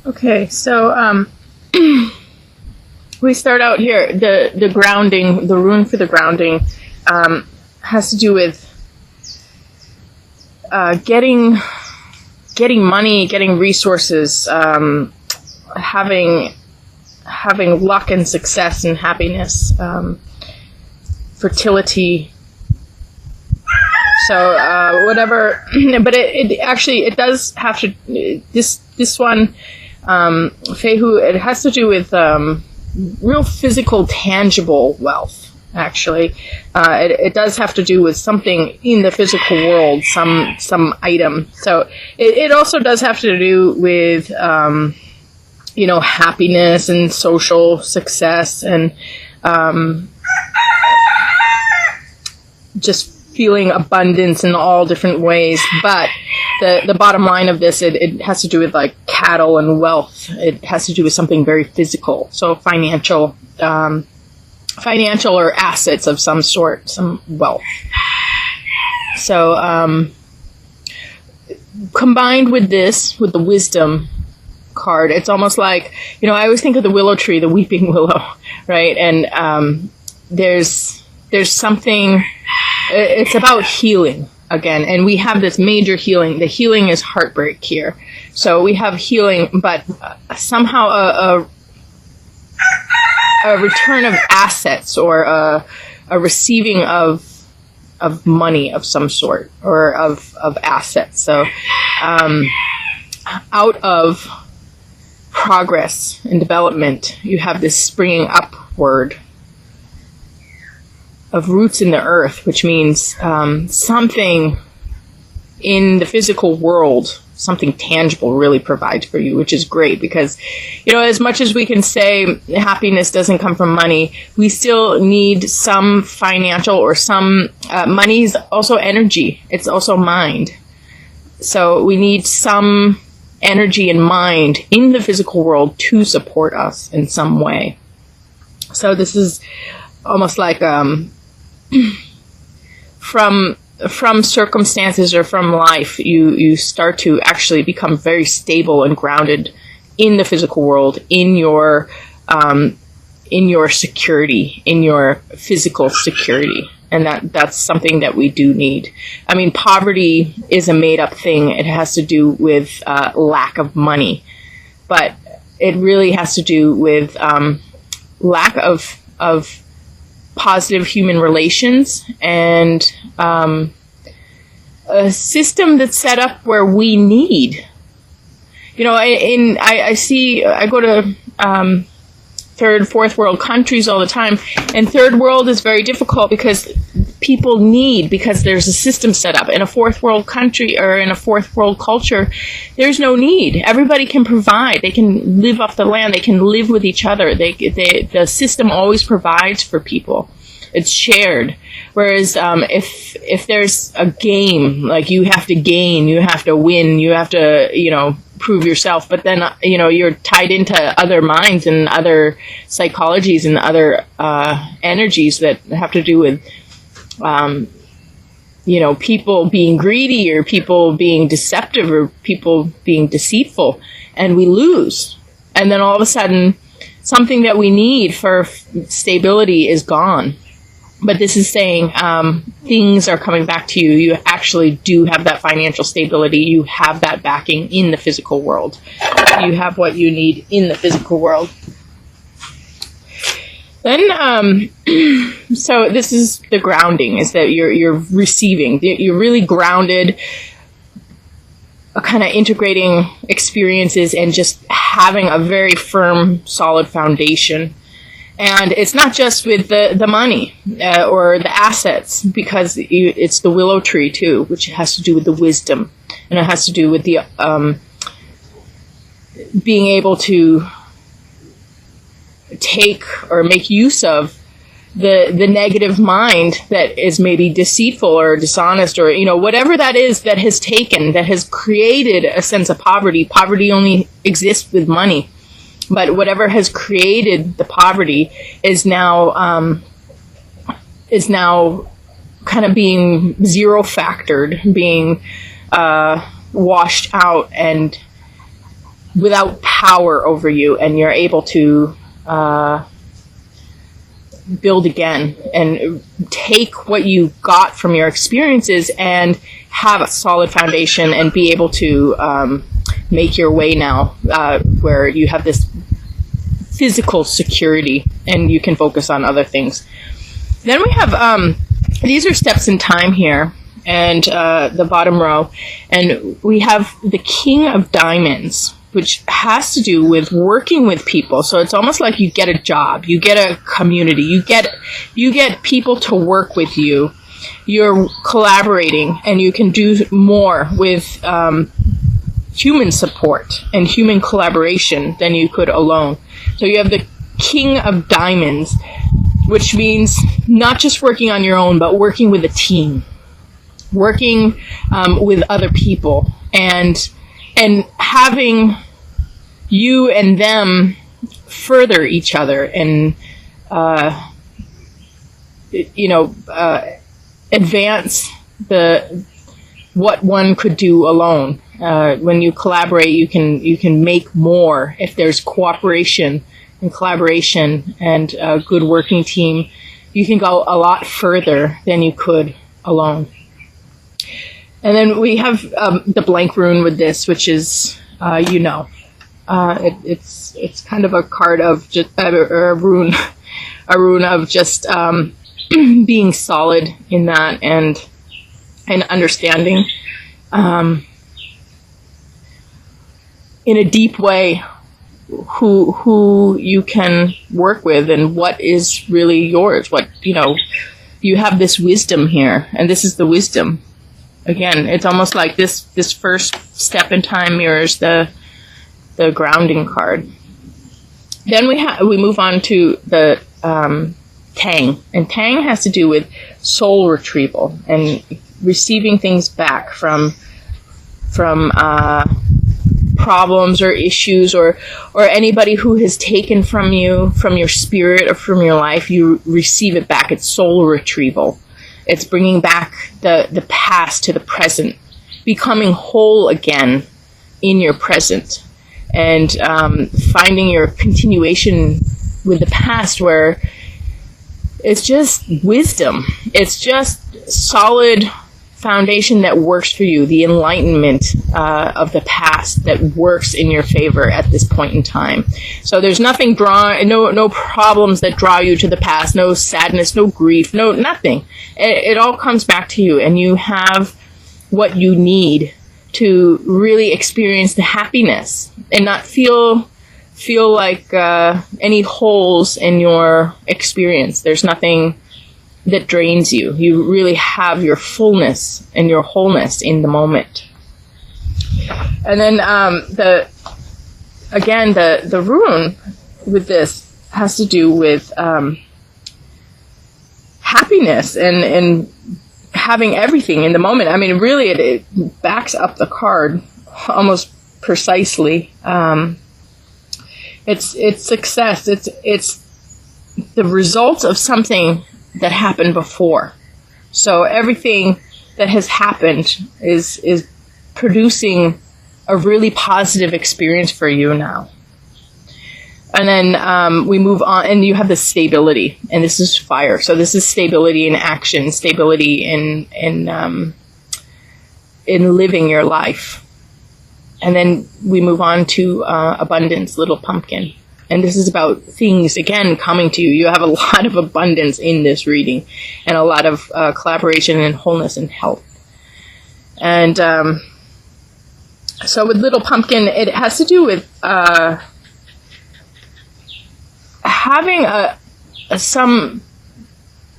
Okay, so we start out here. The grounding, the rune for the grounding, has to do with getting money, getting resources, having luck and success and happiness, fertility. So whatever, but it does have to. This one, Fehu, it has to do with real physical, tangible wealth. Actually, it does have to do with something in the physical world, some item. So it also does have to do with happiness and social success and just feeling abundance in all different ways. But the bottom line of this, it has to do with like cattle and wealth. It has to do with something very physical. So financial or assets of some sort, some wealth. So combined with this, with the wisdom card, it's almost like, I always think of the willow tree, the weeping willow, right? And there's something, it's about healing again, and we have this major healing. The healing is heartbreak here. So we have healing, but somehow a return of assets or a receiving of money of some sort or of assets. So out of progress and development, you have this springing upward of roots in the earth, which means something in the physical world, something tangible really provides for you, which is great because, as much as we can say happiness doesn't come from money, we still need some financial or some money's also energy. It's also mind. So we need some energy and mind in the physical world to support us in some way. So this is almost like from circumstances or from life, you start to actually become very stable and grounded in the physical world, in your security, in your physical security. And that's something that we do need. I mean, poverty is a made-up thing. It has to do with lack of money. But it really has to do with lack of positive human relations and a system that's set up where we need. I go to third, fourth world countries all the time, and third world is very difficult because people need, because there's a system set up. In a fourth world country or in a fourth world culture, there's no need. Everybody can provide. They can live off the land. They can live with each other. The system always provides for people. It's shared. Whereas if there's a game, like you have to gain, you have to win, you have to, prove yourself, but then, you're tied into other minds and other psychologies and other energies that have to do with, people being greedy or people being deceptive or people being deceitful, and we lose. And then all of a sudden, something that we need for stability is gone. But this is saying things are coming back to you. You actually do have that financial stability. You have that backing in the physical world. You have what you need in the physical world. Then, so this is the grounding, is that you're receiving. You're really grounded, kind of integrating experiences and just having a very firm, solid foundation. And it's not just with the money or the assets, because it's the willow tree too, which has to do with the wisdom, and it has to do with the being able to take or make use of the negative mind that is maybe deceitful or dishonest or whatever that is that has taken, that has created a sense of poverty. Poverty only exists with money. But whatever has created the poverty is now kind of being zero factored, being washed out, and without power over you, and you're able to build again and take what you got from your experiences and have a solid foundation and be able to make your way now, where you have this physical security and you can focus on other things. Then we have, these are steps in time here, and the bottom row, and we have the King of Diamonds, which has to do with working with people. So it's almost like you get a job, you get a community, you get people to work with you. You're collaborating, and you can do more with human support and human collaboration than you could alone. So you have the King of Diamonds, which means not just working on your own, but working with a team, working with other people, and having you and them further each other and, advance what one could do alone. When you collaborate, you can make more. If there's cooperation and collaboration and a good working team, you can go a lot further than you could alone. And then we have the blank rune with this, which is, it's kind of a card of just a rune of just being solid in that and understanding in a deep way who you can work with and what is really yours. What, you have this wisdom here, and this is the wisdom. Again, it's almost like this first step in time mirrors the grounding card. Then we move on to the Tang, and Tang has to do with soul retrieval and receiving things back from problems or issues or anybody who has taken from you, from your spirit or from your life. You receive it back. It's soul retrieval. It's bringing back the past to the present, becoming whole again in your present, and finding your continuation with the past, where it's just wisdom. It's just solid foundation that works for you, the enlightenment of the past that works in your favor at this point in time. So there's nothing no problems that draw you to the past, no sadness, no grief, no nothing. It all comes back to you, and you have what you need to really experience the happiness and not feel like any holes in your experience. There's nothing that drains you. You really have your fullness and your wholeness in the moment. And then the rune with this has to do with happiness and having everything in the moment. I mean, really, it backs up the card almost precisely. It's success. It's the result of something that happened before. So everything that has happened is producing a really positive experience for you now. And then we move on, and you have the stability, and this is fire. So this is stability in action, stability in living your life. And then we move on to abundance, little pumpkin. And this is about things, again, coming to you. You have a lot of abundance in this reading, and a lot of collaboration and wholeness and health. And so with little pumpkin, it has to do with having some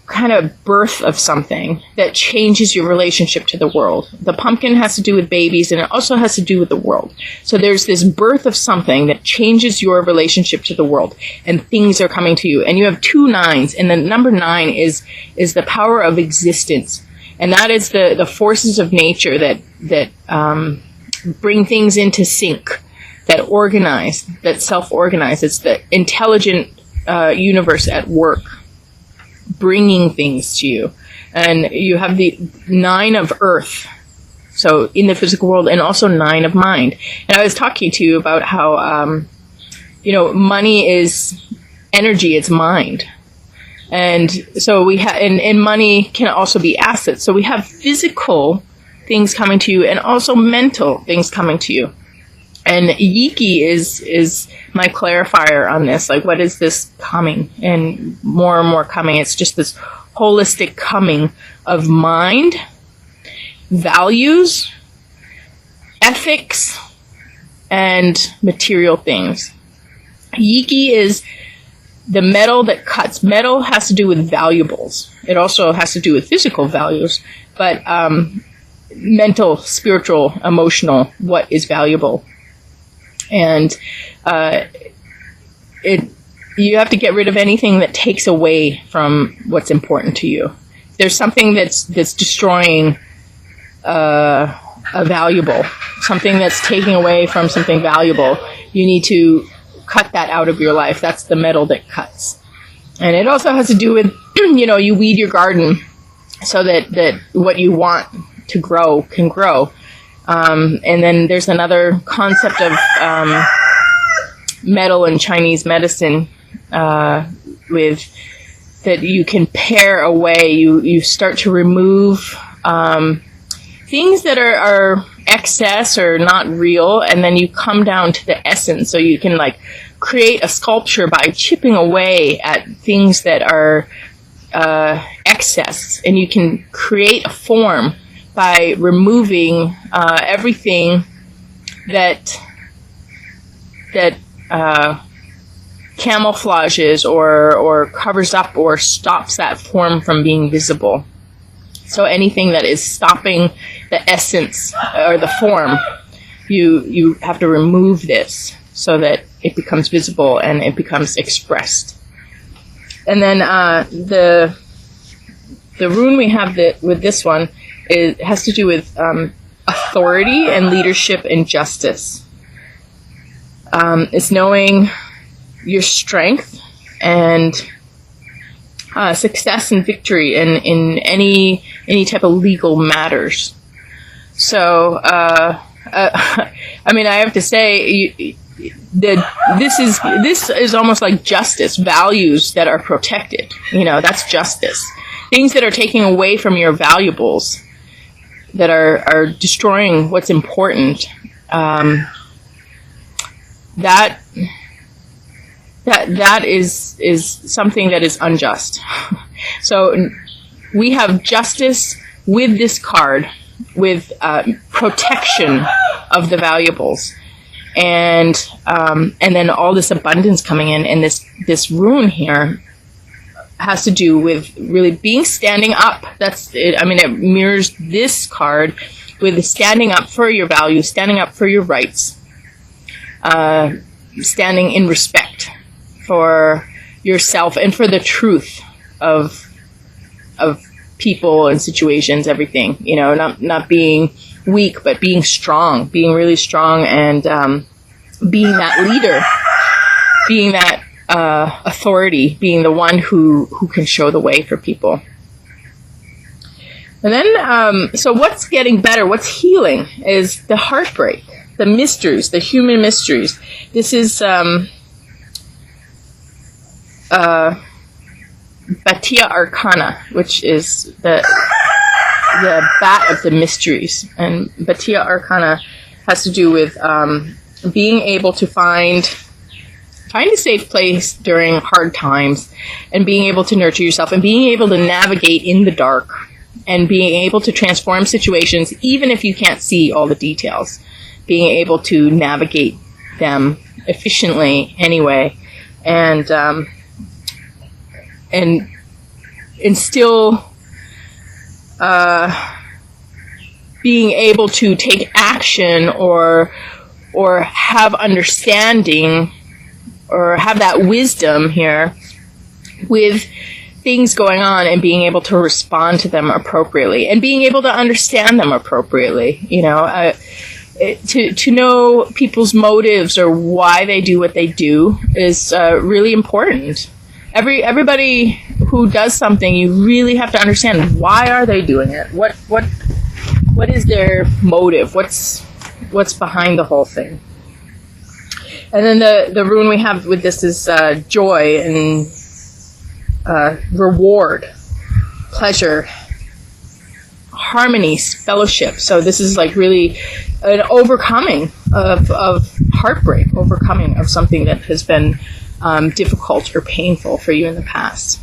kind of birth of something that changes your relationship to the world. The pumpkin has to do with babies, and it also has to do with the world. So there's this birth of something that changes your relationship to the world, and things are coming to you. And you have 2 9s, and the number 9 is the power of existence. And that is the forces of nature that bring things into sync, that organize, that self-organize. It's the intelligent universe at work, bringing things to you. And you have the 9 of earth. So in the physical world, and also 9 of mind. And I was talking to you about how, money is energy, it's mind. And so we have, and money can also be assets. So we have physical things coming to you and also mental things coming to you. And Yiki is my clarifier on this. Like, what is this coming? And more coming. It's just this holistic coming of mind, values, ethics, and material things. Yiki is the metal that cuts. Metal has to do with valuables. It also has to do with physical values, but mental, spiritual, emotional, what is valuable. And you have to get rid of anything that takes away from what's important to you. There's something that's destroying a valuable, something that's taking away from something valuable. You need to cut that out of your life. That's the metal that cuts. And it also has to do with, you weed your garden so that what you want to grow can grow. And then there's another concept of metal in Chinese medicine with that you can pare away. You start to remove things that are excess or not real, and then you come down to the essence. So you can create a sculpture by chipping away at things that are excess, and you can create a form by removing everything that camouflages or covers up or stops that form from being visible. So anything that is stopping the essence or the form, you have to remove this so that it becomes visible and it becomes expressed. And then the rune we have with this one has to do with authority and leadership and justice. It's knowing your strength and success and victory in any type of legal matters. So, I have to say that this is almost like justice, values that are protected. That's justice. Things that are taking away from your valuables, that are destroying what's important. That is something that is unjust. So we have justice with this card, with protection of the valuables, and then all this abundance coming in, and this rune here has to do with really standing up. That's it. It mirrors this card with standing up for your values, standing up for your rights, standing in respect for yourself and for the truth of people and situations, everything. Not being weak, but being strong, being really strong, and being that leader, being that authority, being the one who can show the way for people. And then, so what's getting better, what's healing is the heartbreak, the mysteries, the human mysteries. This is Batia Arcana, which is the bat of the mysteries. And Batia Arcana has to do with being able to find a safe place during hard times, and being able to nurture yourself, and being able to navigate in the dark, and being able to transform situations even if you can't see all the details, being able to navigate them efficiently anyway, and still being able to take action or have understanding or have that wisdom here with things going on, and being able to respond to them appropriately and being able to understand them appropriately. To know people's motives or why they do what they do is really important. Everybody who does something, you really have to understand, why are they doing it? What What is their motive? What's behind the whole thing? And then the rune we have with this is joy and reward, pleasure, harmony, fellowship. So this is like really an overcoming of heartbreak, overcoming of something that has been difficult or painful for you in the past.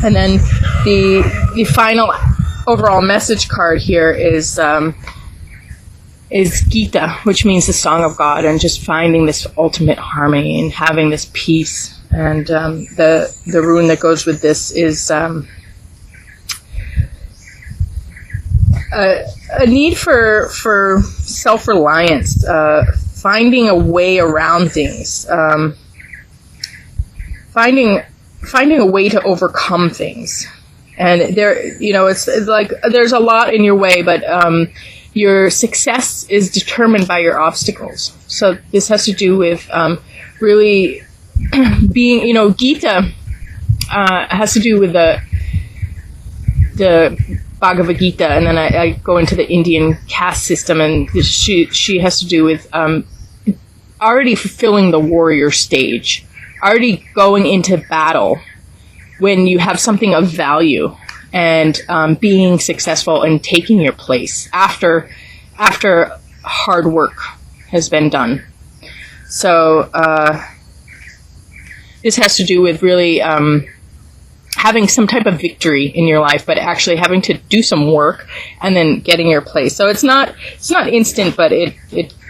And then the final overall message card here is Gita, which means the song of God, and just finding this ultimate harmony and having this peace. And the rune that goes with this is a need for self-reliance, finding a way around things, finding a way to overcome things. And there, it's like there's a lot in your way, but your success is determined by your obstacles. So this has to do with really being, Gita has to do with the Bhagavad Gita, and then I go into the Indian caste system, and she has to do with already fulfilling the warrior stage, already going into battle when you have something of value, and being successful and taking your place after hard work has been done. So this has to do with really having some type of victory in your life, but actually having to do some work and then getting your place. So it's not instant, but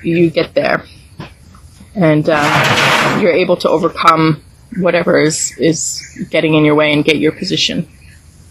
you get there, and you're able to overcome whatever is getting in your way and get your position.